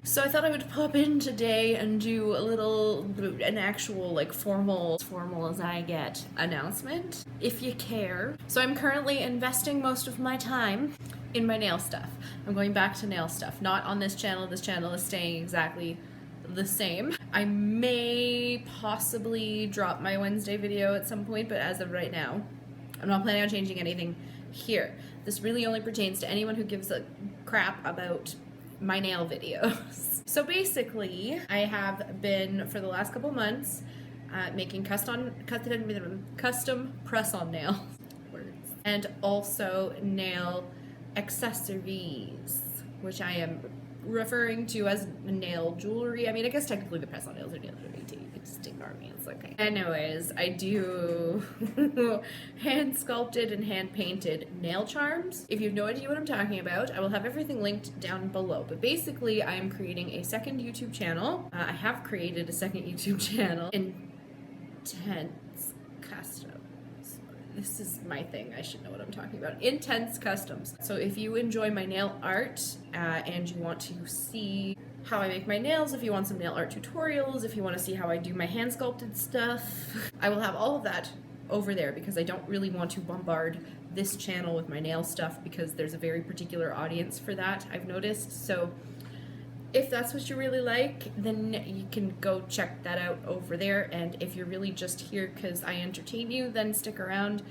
So I thought I would pop in today and do an actual like formal as I get announcement, if you care. So I'm currently investing most of my time in my nail stuff. I'm going back to nail stuff, not on this channel. This channel is staying exactly the same. I may possibly drop my Wednesday video at some point, but as of right now, I'm not planning on changing anything here. This really only pertains to anyone who gives a crap about my nail videos. So basically, I have been, for the last couple months, making custom press-on nails, words, and also nail accessories, which I am referring to as nail jewelry. I mean, I guess technically the press-on nails are nail jewelry too. You can just ignore me, it's okay. Anyways, I do hand sculpted and hand painted nail charms. If you have no idea what I'm talking about, I will have everything linked down below. But basically, I am creating a second YouTube channel. I have created a second YouTube channel, Intense Customs. This is my thing, I should know what I'm talking about. Intense Customs. So if you enjoy my nail art and you want to see how I make my nails, if you want some nail art tutorials, if you want to see how I do my hand sculpted stuff, I will have all of that over there because I don't really want to bombard this channel with my nail stuff because there's a very particular audience for that, I've noticed. So if that's what you really like, then you can go check that out over there. And if you're really just here because I entertain you, then stick around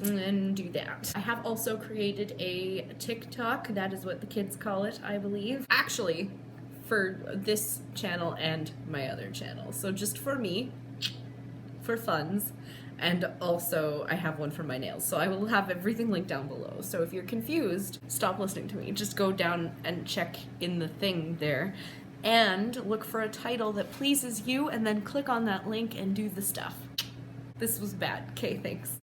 and do that. I have also created a TikTok. That is what the kids call it, I believe. Actually, for this channel and my other channel. So just for me, for funs. And also I have one for my nails. So I will have everything linked down below. So if you're confused, stop listening to me. Just go down and check in the thing there and look for a title that pleases you and then click on that link and do the stuff. This was bad. Okay, thanks.